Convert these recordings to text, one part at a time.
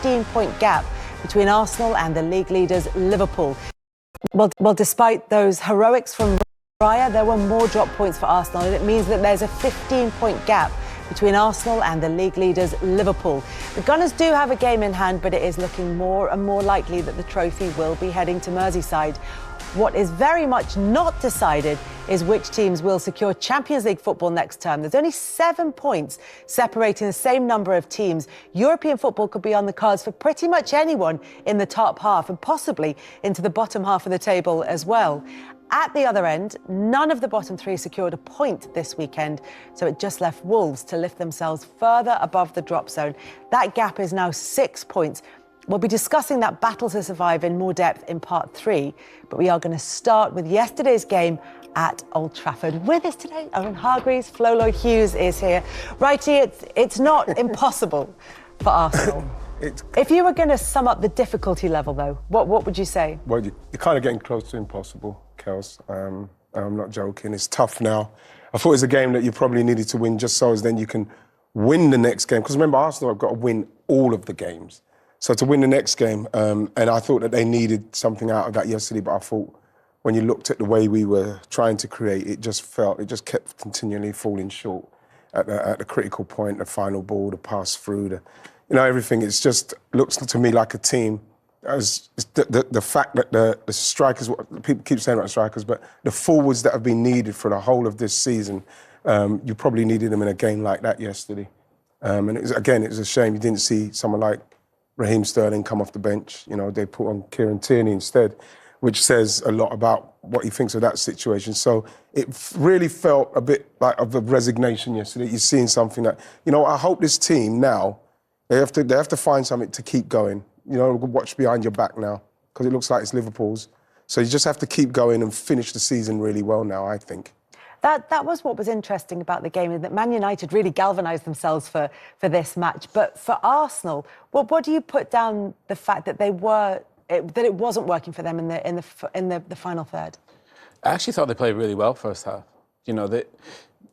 15-point gap between Arsenal and the league leaders Liverpool. Well, despite those heroics from Raya, there were more drop points for Arsenal, and it means that there's a 15-point gap between Arsenal and the league leaders Liverpool. The Gunners do have a game in hand, but it is looking more and more likely that the trophy will be heading to Merseyside. What is very much not decided is which teams will secure Champions League football next term. There's only 7 points separating the same number of teams. European football could be on the cards for pretty much anyone in the top half and possibly into the bottom half of the table as well. At the other end, none of the bottom three secured a point this weekend, so it just left Wolves to lift themselves further above the drop zone. That gap is now 6 points. We'll be discussing that battle to survive in more depth in part 3, but we are going to start with yesterday's game at Old Trafford. With us today, Owen Hargreaves, Flolo Hughes is here. Wrighty, it's not impossible for Arsenal. If you were going to sum up the difficulty level, though, what would you say? Well, you're kind of getting close to impossible, Kels. I'm not joking. It's tough now. I thought it was a game that you probably needed to win just so as then you can win the next game. Because remember, Arsenal have got to win all of the games. So to win the next game, and I thought that they needed something out of that yesterday, but I thought when you looked at the way we were trying to create, it just kept continually falling short at the critical point, the final ball, the pass through, everything. It just looks to me like a team. As the fact that the strikers, people keep saying about strikers, but the forwards that have been needed for the whole of this season, you probably needed them in a game like that yesterday. And it was a shame you didn't see someone like Raheem Sterling come off the bench. They put on Kieran Tierney instead, which says a lot about what he thinks of that situation. So it really felt a bit like of a resignation yesterday. You're seeing something that, I hope this team now, they have to find something to keep going. Watch behind your back now, because it looks like it's Liverpool's. So you just have to keep going and finish the season really well now, I think. That was what was interesting about the game, that Man United really galvanised themselves for this match. But for Arsenal, what do you put down the fact that that it wasn't working for them in the final third? I actually thought they played really well first half.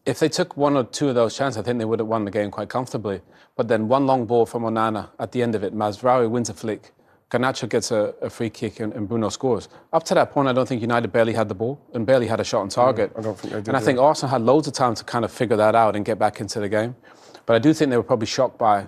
If they took one or two of those chances, I think they would have won the game quite comfortably. But then one long ball from Onana at the end of it, Mazraoui wins a flick, Garnacho gets a free kick and Bruno scores. Up to that point, I don't think United barely had the ball and barely had a shot on target. I don't think they did. And I think Arsenal had loads of time to kind of figure that out and get back into the game. But I do think they were probably shocked by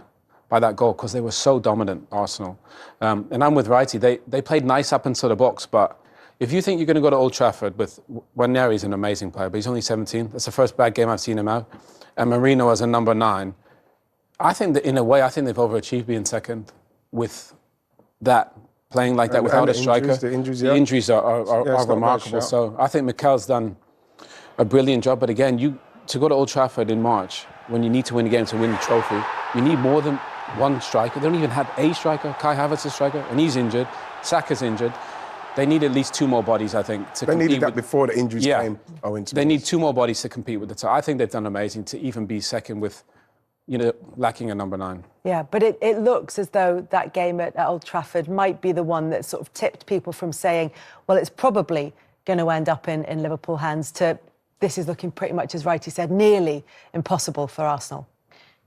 that goal because they were so dominant, Arsenal. And I'm with Wrighty. They played nice up into the box, but if you think you're going to go to Old Trafford with Neri's an amazing player, but he's only 17. That's the first bad game I've seen him out. And Marino as a number 9. I think that in a way, they've overachieved being second with that, playing like that without a striker. The injuries are remarkable. So I think Mikel's done a brilliant job. But again, to go to Old Trafford in March, when you need to win a game to win the trophy, you need more than one striker. They don't even have a striker. Kai Havertz is a striker, and he's injured. Saka's injured. They need at least 2 more bodies, I think, to compete. They needed that before the injuries came. They need 2 more bodies to compete with the top. I think they've done amazing to even be second with, lacking a number 9. Yeah, but it looks as though that game at Old Trafford might be the one that sort of tipped people from saying, well, it's probably going to end up in Liverpool hands, to this is looking pretty much, as Wrighty said, nearly impossible for Arsenal.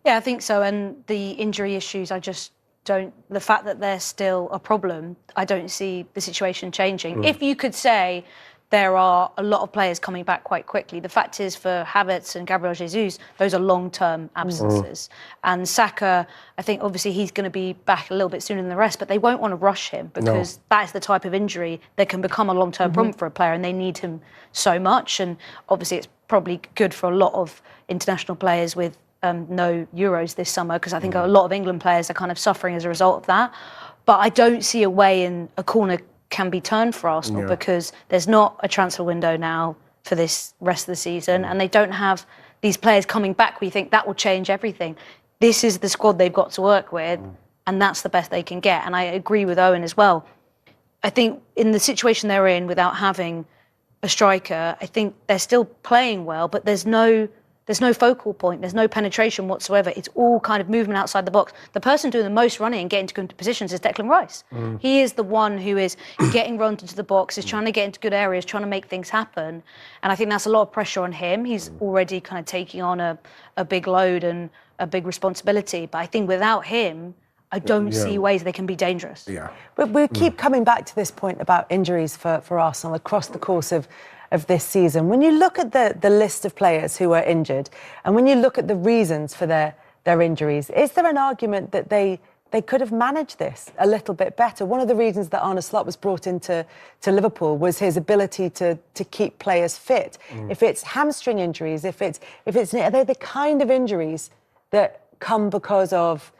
Yeah, I think so. And the injury issues, the fact that they're still a problem, I don't see the situation changing. If you could say there are a lot of players coming back quite quickly, the fact is for Havertz and Gabriel Jesus, those are long-term absences. And Saka, I think obviously he's going to be back a little bit sooner than the rest, but they won't want to rush him because that is the type of injury that can become a long-term problem for a player, and they need him so much. And obviously it's probably good for a lot of international players with no Euros this summer, because I think a lot of England players are kind of suffering as a result of that. But I don't see a way in a corner can be turned for Arsenal because there's not a transfer window now for this rest of the season, and they don't have these players coming back where you think that will change everything. This is the squad they've got to work with, and that's the best they can get. And I agree with Owen as well. I think in the situation they're in without having a striker, I think they're still playing well, but there's no focal point, there's no penetration whatsoever. It's all kind of movement outside the box. The person doing the most running and getting to good positions is Declan Rice. He is the one who is getting run into the box, is trying to get into good areas, trying to make things happen. And I think that's a lot of pressure on him. He's already kind of taking on a big load and a big responsibility. But I think without him, I don't see ways they can be dangerous. Yeah. But we keep coming back to this point about injuries for Arsenal across the course of this season. When you look at the list of players who are injured, and when you look at the reasons for their injuries, is there an argument that they could have managed this a little bit better? One of the reasons that Arne Slot was brought into Liverpool was his ability to keep players fit. If it's hamstring injuries, are they the kind of injuries that come because of?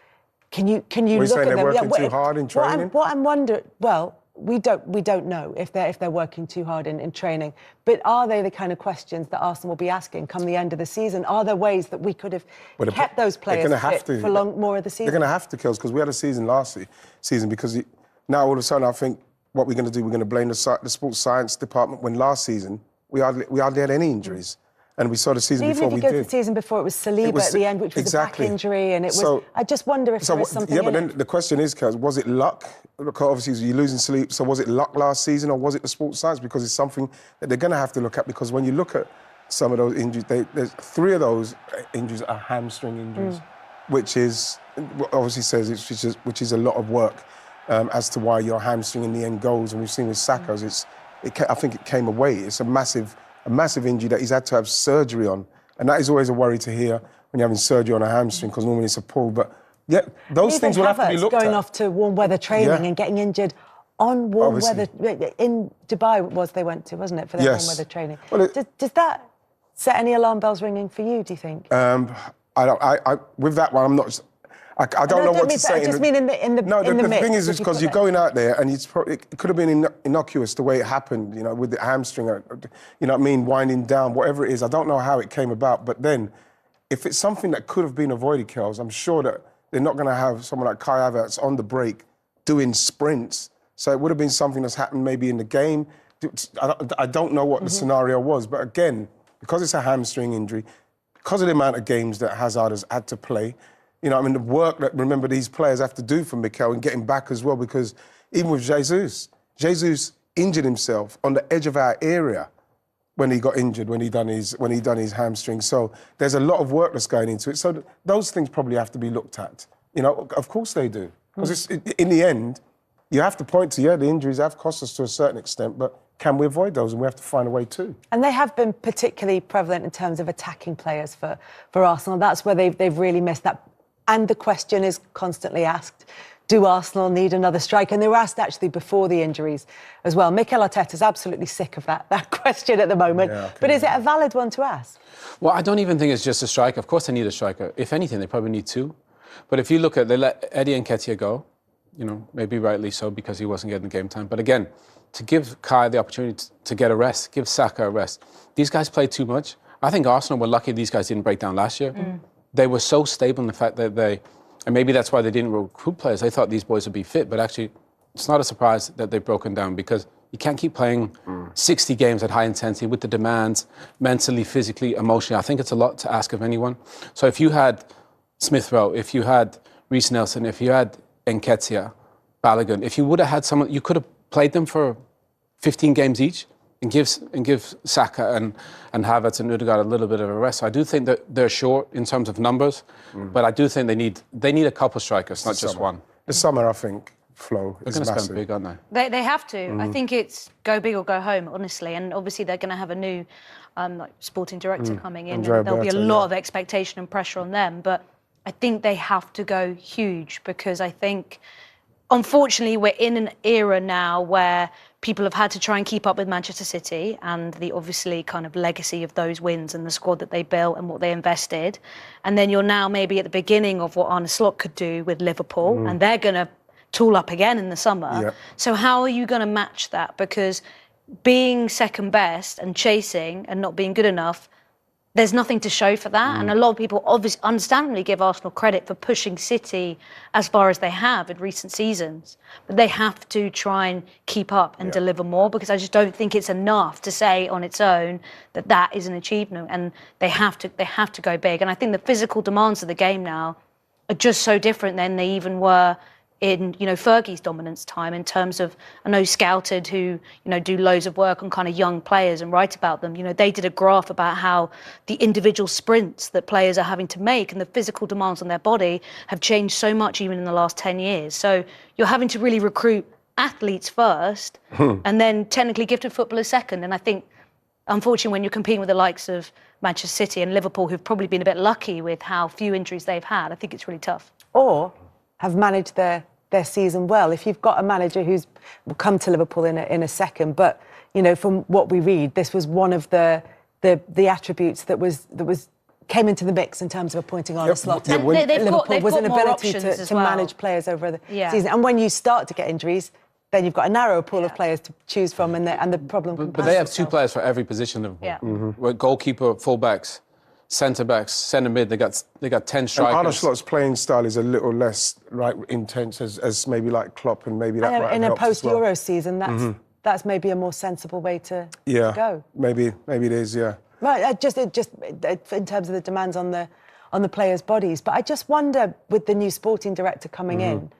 Can you look saying at they're them? working too hard in training? What I'm wondering, well, we don't know if they're working too hard in training. But are they the kind of questions that Arsenal will be asking come the end of the season? Are there ways that we could have kept those players fit for more of the season? They're going to have to, Kels, because we had a season last season. Because now all of a sudden, I think what we're going to do, we're going to blame the sports science department. When last season we hardly had any injuries. And we saw the season before we did. Even if you go to the season before, it was Saliba at the end, which was a back injury, and it was. I just wonder if there was something. Yeah, but then the question is, Kels, was it luck? Because obviously you're losing Saliba, so was it luck last season, or was it the sports science? Because it's something that they're going to have to look at. Because when you look at some of those injuries, there's 3 of those injuries are hamstring injuries, which is obviously says which is a lot of work as to why your hamstring in the end goes. And we've seen with Saka's, I think it came away. It's a massive injury that he's had to have surgery on. And that is always a worry to hear when you're having surgery on a hamstring, because normally it's a pull. But yeah, those things will have to be looked at. Going off to warm weather training and getting injured on warm weather. In Dubai they went to, wasn't it, for their warm weather training? Well, does that set any alarm bells ringing for you, do you think? With that one, I'm not... I don't know what to say. I just mean in the thing is because you're going out there and it could have been innocuous the way it happened, with the hamstring, you know what I mean, winding down, whatever it is. I don't know how it came about, but then if it's something that could have been avoided, Kels, I'm sure that they're not going to have someone like Kai Havertz on the break doing sprints. So it would have been something that's happened maybe in the game. I don't know what the scenario was, but again, because it's a hamstring injury, because of the amount of games that Hazard has had to play, the work that, remember, these players have to do for Mikel and getting back as well, because even with Jesus injured himself on the edge of our area when he got injured, when he done his hamstring. So there's a lot of work that's going into it. So those things probably have to be looked at. Of course they do. Because in the end, you have to point to, the injuries have cost us to a certain extent, but can we avoid those? And we have to find a way too. And they have been particularly prevalent in terms of attacking players for Arsenal. That's where they've really missed that. And the question is constantly asked, do Arsenal need another striker? And they were asked actually before the injuries as well. Mikel Arteta's absolutely sick of that question at the moment. But is it a valid one to ask? Well, I don't even think it's just a striker. Of course they need a striker. If anything, they probably need 2. But if you look at, they let Eddie Nketiah go, maybe rightly so because he wasn't getting game time. But again, to give Kai the opportunity to get a rest, give Saka a rest. These guys played too much. I think Arsenal were lucky these guys didn't break down last year. They were so stable in the fact that and maybe that's why they didn't recruit players. They thought these boys would be fit, but actually it's not a surprise that they've broken down, because you can't keep playing 60 games at high intensity with the demands, mentally, physically, emotionally. I think it's a lot to ask of anyone. So if you had Smith Rowe, if you had Reece Nelson, if you had Nketiah, Balogun, if you would have had someone, you could have played them for 15 games each and give Saka and Havertz and Ødegaard a little bit of a rest. So I do think that they're short in terms of numbers, but I do think they need a couple strikers, not just one. The summer, I think, Flo, they're going to spend big, aren't they? They have to. I think it's go big or go home, honestly. And obviously they're going to have a new sporting director coming in, and there'll be a lot of expectation and pressure on them. But I think they have to go huge, because I think, unfortunately, we're in an era now where people have had to try and keep up with Manchester City and the obviously kind of legacy of those wins and the squad that they built and what they invested. And then you're now maybe at the beginning of what Arne Slot could do with Liverpool, and they're going to tool up again in the summer. So how are you going to match that? Because being second best and chasing and not being good enough, there's nothing to show for that. And a lot of people obviously understandably give Arsenal credit for pushing City as far as they have in recent seasons. But they have to try and keep up and deliver more, because I just don't think it's enough to say on its own that that is an achievement. And they have to go big. And I think the physical demands of the game now are just so different than they even were in, Fergie's dominance time in terms of, I know Scouted, who, do loads of work on kind of young players and write about them, they did a graph about how the individual sprints that players are having to make and the physical demands on their body have changed so much even in the last 10 years. So you're having to really recruit athletes first and then technically gifted footballers second. And I think, unfortunately, when you're competing with the likes of Manchester City and Liverpool, who've probably been a bit lucky with how few injuries they've had, I think it's really tough. Or have managed their season well. If you've got a manager who's will come to Liverpool in a second, but from what we read, this was one of the attributes that came into the mix in terms of appointing Arne Slot. And Liverpool was an ability to well. manage players over the season. And when you start to get injuries, then you've got a narrow pool of players to choose from, and the problem. But they have 2 players for every position. Liverpool. Yeah. Goalkeeper, fullbacks, centre backs, centre mid. They got 10 strikers. And Arne Slot's playing style is a little less intense as maybe like Klopp, and maybe that might in a help as well. post-Euro season, that's maybe a more sensible way to go. Maybe it is. Yeah. Right. Just in terms of the demands on the players' bodies, but I just wonder, with the new sporting director coming in,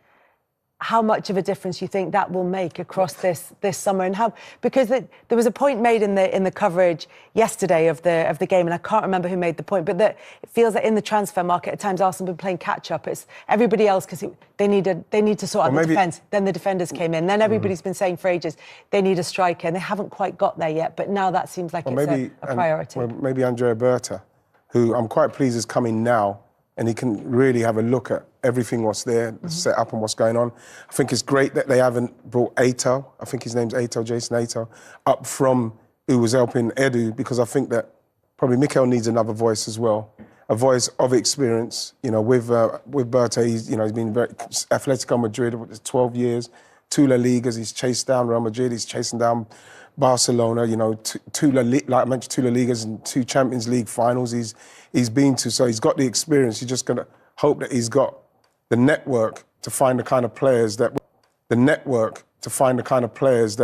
how much of a difference you think that will make across this summer, and how, because there was a point made in the coverage yesterday of the game, and I can't remember who made the point, but that it feels that in the transfer market at times Arsenal have been playing catch up. It's everybody else because they need to sort out the defence. Then the defenders came in. Then everybody's been saying for ages they need a striker, and they haven't quite got there yet. But now that seems like it's a priority. Maybe Andrea Berta, who I'm quite pleased is coming now, and he can really have a look at everything what's there, set up and what's going on. I think it's great that they haven't brought Ato, I think his name's Ato, Jason Ato, up from who was helping Edu, because I think that probably Mikel needs another voice as well, a voice of experience. With Berta, he's been very Atletico Madrid, 12 years, 2 La Ligas, he's chased down Real Madrid, he's chasing down Barcelona, 2 La Ligas and 2 Champions League finals he's been to, so he's got the experience. You're just going to hope that he's got the network to find the kind of players that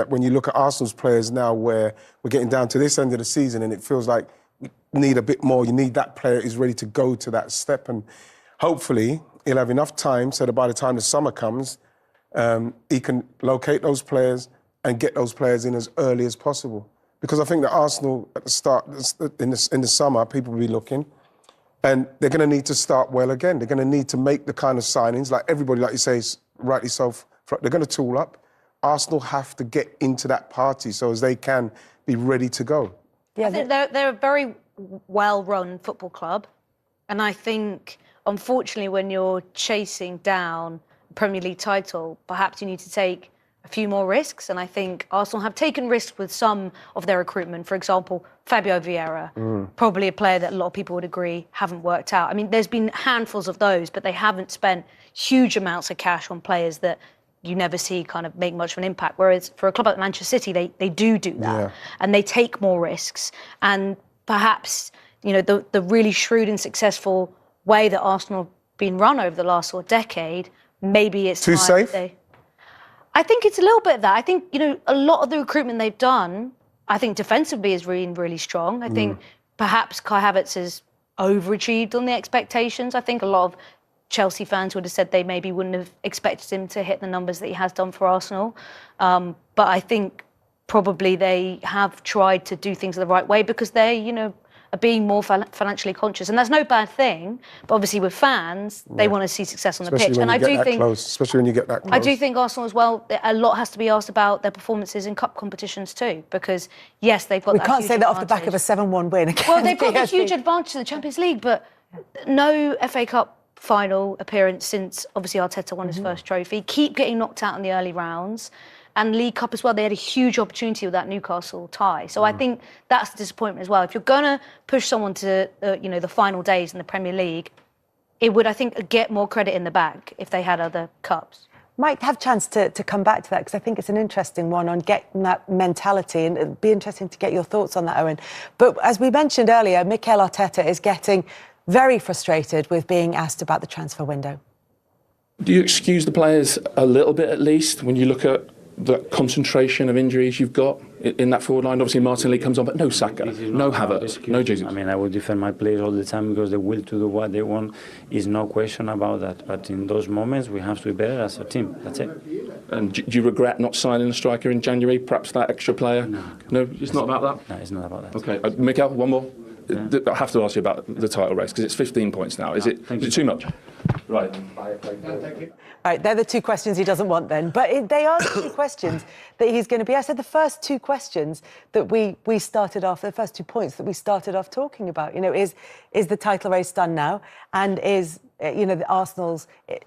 when you look at Arsenal's players now, where we're getting down to this end of the season and it feels like we need a bit more. You need that player who's ready to go to that step, and hopefully he'll have enough time so that by the time the summer comes, he can locate those players and get those players in as early as possible. Because I think that Arsenal at the start, in the summer, people will be looking, and they're going to need to start well again. They're going to need to make the kind of signings, like everybody, like you say, rightly so, they're going to tool up. Arsenal have to get into that party so as they can be ready to go. Yeah, I think they're a very well-run football club, and I think, unfortunately, when you're chasing down a Premier League title, perhaps you need to take a few more risks, and I think Arsenal have taken risks with some of their recruitment. For example, Fabio Vieira, probably a player that a lot of people would agree haven't worked out. I mean, there's been handfuls of those, but they haven't spent huge amounts of cash on players that you never see kind of make much of an impact. Whereas for a club like Manchester City, they do that, and they take more risks. And perhaps, the really shrewd and successful way that Arsenal have been run over the last decade, maybe it's too safe. I think it's a little bit of that. I think, a lot of the recruitment they've done, I think defensively is really, really strong. I think perhaps Kai Havertz has overachieved on the expectations. I think a lot of Chelsea fans would have said they maybe wouldn't have expected him to hit the numbers that he has done for Arsenal. But I think probably they have tried to do things the right way because they, are being more financially conscious, and that's no bad thing. But obviously, with fans, they want to see success on the pitch, and I do think, especially when you get that close. I do think Arsenal as well. A lot has to be asked about their performances in cup competitions too, because yes, they've got. We can't say that off the back of a 7-1 win. Well, they've got the huge advantage in the Champions League, but no FA Cup final appearance since obviously Arteta won his first trophy. Keep getting knocked out in the early rounds. And League Cup as well, they had a huge opportunity with that Newcastle tie. So I think that's the disappointment as well. If you're going to push someone to, the final days in the Premier League, it would, I think, get more credit in the bag if they had other cups. Might have a chance to come back to that, because I think it's an interesting one on getting that mentality, and it'd be interesting to get your thoughts on that, Owen. But as we mentioned earlier, Mikel Arteta is getting very frustrated with being asked about the transfer window. Do you excuse the players a little bit at least when you look at the concentration of injuries you've got? in that forward line? Obviously, Martinelli comes on, but no Saka, no Havertz, no Jesus. I mean, I will defend my players all the time because the will to do what they want is no question about that. But in those moments, we have to be better as a team. That's it. And do you regret not signing a striker in January? Perhaps that extra player? No, it's not about that? No, it's not about that. Okay, Mikel, one more. Yeah. I have to ask you about the title race because it's 15 points now. Is it too much? Right. Right, they're the 2 questions he doesn't want then. But they are the 2 questions that he's going to be asked. So the first 2 questions that we started off, the first 2 points that we started off talking about, is the title race done now? And is, the Arsenal's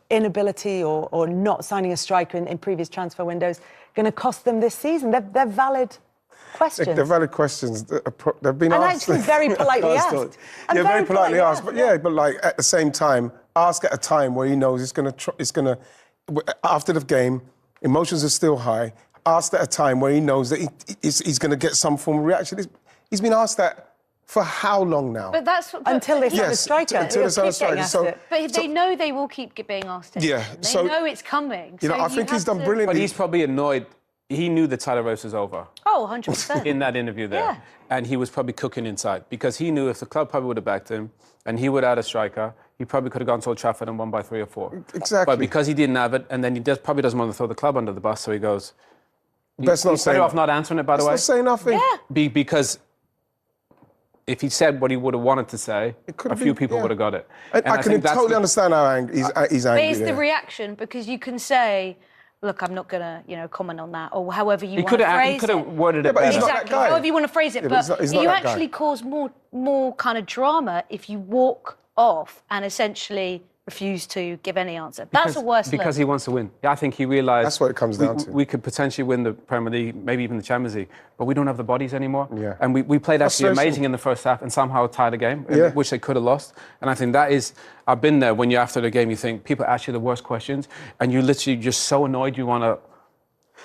inability or not signing a striker in previous transfer windows going to cost them this season? They're valid questions. They're valid questions. They've been and asked. actually very politely asked. Yeah, very politely asked. But but like at the same time, ask at a time where he knows it's gonna. After the game, emotions are still high. Asked at a time where he knows that he's going to get some form of reaction. He's been asked that for how long now? But that's until they sign a striker. Until they sign a striker. But they know they will keep being asked it. Yeah. They know it's coming. I think he's done brilliantly. But he's probably annoyed. He knew the title race was over. Oh, 100%. In that interview there. Yeah. And he was probably cooking inside because he knew if the club probably would have backed him and he would have had a striker, he probably could have gone to Old Trafford and won by 3 or 4. Exactly. But because he didn't have it, and then he probably doesn't want to throw the club under the bus, so he goes... Best not say better off not answering it, by the way. Let's not say nothing. Yeah. Because if he said what he would have wanted to say, a few people would have got it. And I can totally understand how he's angry. But it's the reaction, because you can say... Look, I'm not going to, comment on that, or however you want to phrase it. He could have worded it but better. he's not Exactly, that guy. however you want to phrase it. Yeah, but he's not you that guy. actually cause more kind of drama if you walk off and essentially refuse to give any answer. That's a worse look. Because he wants to win. Yeah, I think he realised... That's what it comes down to. We could potentially win the Premier League, maybe even the Champions League, but we don't have the bodies anymore. Yeah. And we played actually amazing in the first half and somehow tied a game, which they could have lost. And I think that is... I've been there when you're after the game, you think people ask you the worst questions and you're literally just so annoyed you want to...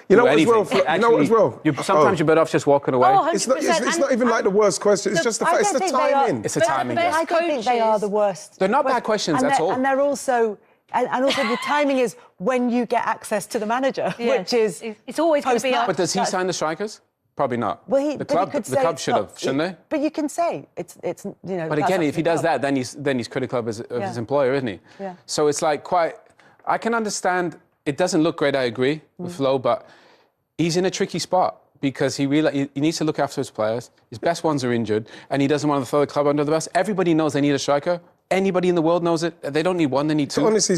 You know what as well? Sometimes you're better off just walking away. Oh, it's not even like the worst question. It's just the fact. It's the timing. It's the timing. I don't think they are the worst. They're not bad questions at all. And they're also... And also the timing is when you get access to the manager, which is... It's always going to be... But does he sign the strikers? Probably not. Well, the club should have, shouldn't they? But you can say it's But again, if he does that, then he's critical of his employer, isn't he? Yeah. So it's like I can understand. It doesn't look great. I agree with Flo, but he's in a tricky spot because he needs to look after his players. His best ones are injured, and he doesn't want to throw the club under the bus. Everybody knows they need a striker. Anybody in the world knows it. They don't need one; they need 2. Honestly,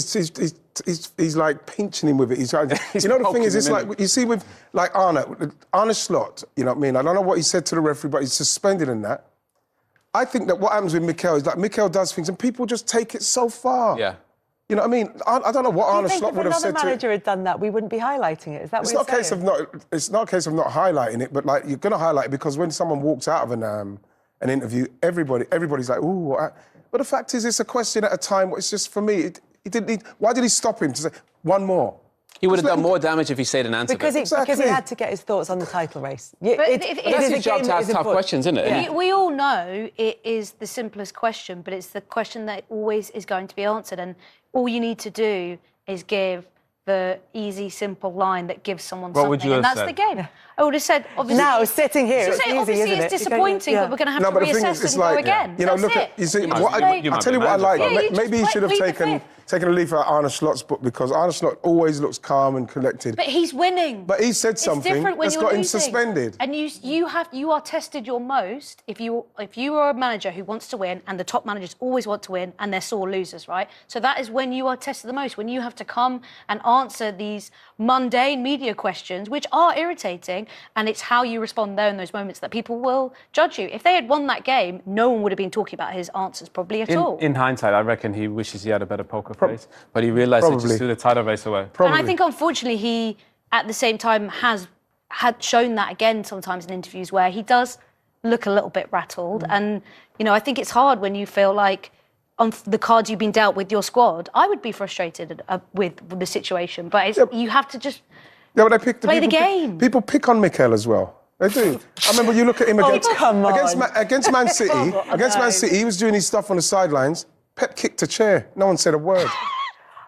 he's like pinching him with it. He's the thing is, it's like you see with like Arne Slot. You know what I mean? I don't know what he said to the referee, but he's suspended in that. I think that what happens with Mikel is that Mikel does things and people just take it so far. Yeah. You know what I mean? I don't know what Arne Slot would have said to it. If another manager had done that, we wouldn't be highlighting it. Is that what you're saying? It's not a case of not highlighting it, but like you're going to highlight it because when someone walks out of an interview, everybody's like, ooh, what? But the fact is, it's a question at a time. It's just, for me, he didn't need... Why did he stop him to say, one more? He would have done more damage if he said an answer. Because he had to get his thoughts on the title race. That's his job to ask tough questions, isn't it? Yeah. We all know it is the simplest question, but it's the question that always is going to be answered. And all you need to do is give the easy, simple line that gives someone something. Would you have and that's said? the game. I would have said, obviously... Now, sitting here, it's easy, obviously isn't it's it? disappointing, but we're going to have to reassess it and go again. You know, That's look it. at... You see, I'll tell you what I like. Yeah, Maybe he should have taken a leaf out of Arne Slot's book because Arne Slot always looks calm and collected. But he's winning. But he said something that's got him suspended. And you are tested your most if you are a manager who wants to win, and the top managers always want to win, and they're sore losers, right? So that is when you are tested the most, when you have to come and answer these mundane media questions, which are irritating, and it's how you respond there in those moments that people will judge you. If they had won that game, no one would have been talking about his answers probably at all. In hindsight, I reckon he wishes he had a better poker face, but he realised he just threw the title race away. And I think, unfortunately, he, at the same time, had shown that again sometimes in interviews where he does look a little bit rattled. And, I think it's hard when you feel like on the cards you've been dealt with your squad. I would be frustrated with the situation, but you have to just play the game. People pick on Mikel as well. They do. I remember you look at him against Man City. Against Man City, he was doing his stuff on the sidelines. Pep kicked a chair. No one said a word.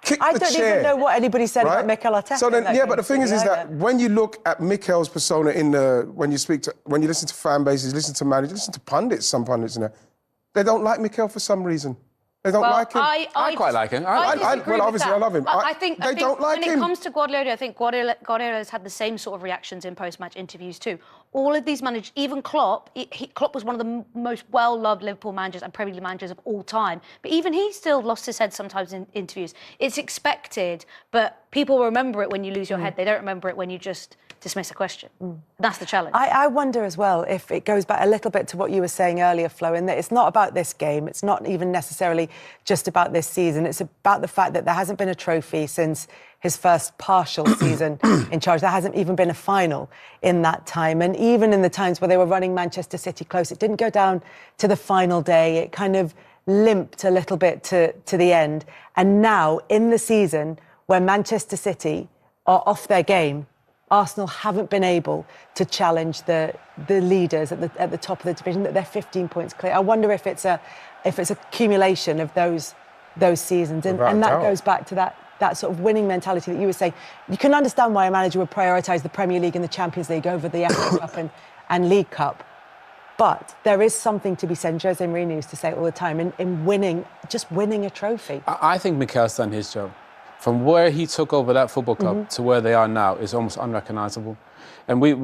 kick I the don't chair. even know what anybody said right? about Mikel Arteta. So then, in that yeah, game but the thing is either. that when you look at Mikel's persona when you listen to fan bases, listen to managers, listen to pundits, some pundits, they don't like Mikel for some reason. They don't like him. I quite like him. I disagree well, with obviously, that. I love him. I think they don't like when him. it comes to Guardiola, I think Guardiola has had the same sort of reactions in post-match interviews too. All of these managers, even Klopp, Klopp was one of the most well-loved Liverpool managers and Premier League managers of all time. But even he still lost his head sometimes in interviews. It's expected, but people remember it when you lose your head. They don't remember it when you just dismiss a question. That's the challenge. I wonder as well if it goes back a little bit to what you were saying earlier, Flo, in that it's not about this game. It's not even necessarily just about this season. It's about the fact that there hasn't been a trophy since his first partial season in charge. There hasn't even been a final in that time. And even in the times where they were running Manchester City close, it didn't go down to the final day. It kind of limped a little bit to the end. And now, in the season where Manchester City are off their game, Arsenal haven't been able to challenge the leaders at the top of the division, that they're 15 points clear. I wonder if it's a accumulation of those seasons. And that goes back to that sort of winning mentality that you were saying. You can understand why a manager would prioritise the Premier League and the Champions League over the FA Cup and League Cup. But there is something to be said, Jose Mourinho used to say it all the time, in winning a trophy. I think Mikel's done his job. From where he took over that football club to where they are now is almost unrecognisable. And we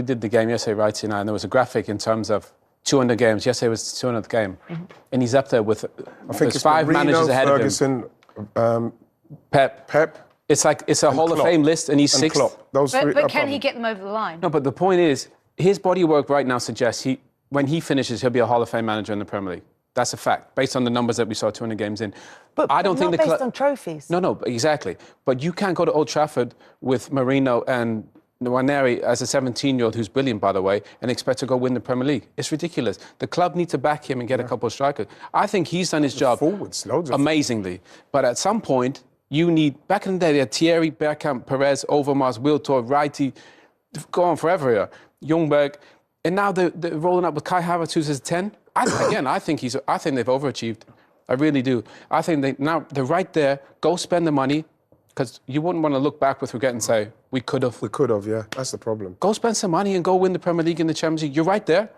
did the game yesterday, Wrighty and I, and there was a graphic in terms of 200 games. Yesterday was the 200th game. And he's up there with there's 5 managers ahead Ferguson, of him. Pep. It's a Hall of Fame list and he's 6th. But can he get them over the line? No, but the point is, his body work right now suggests when he finishes, he'll be a Hall of Fame manager in the Premier League. That's a fact, based on the numbers that we saw 200 games in. But I don't think not based on trophies. No, exactly. But you can't go to Old Trafford with Marino and Nwaneri as a 17-year-old who's brilliant, by the way, and expect to go win the Premier League. It's ridiculous. The club need to back him and get a couple of strikers. I think he's done his job amazingly. But at some point, you need... Back in the day, they had Thierry, Bergkamp, Perez, Overmars, Wiltord, Wrighty, go on forever here, Ljungberg. And now they're rolling up with Kai Havertz, who's his 10. I think they've overachieved. I really do. I think they're right there. Go spend the money, because you wouldn't want to look back with regret and say, we could have. We could have, yeah. That's the problem. Go spend some money and go win the Premier League and the Champions League. You're right there.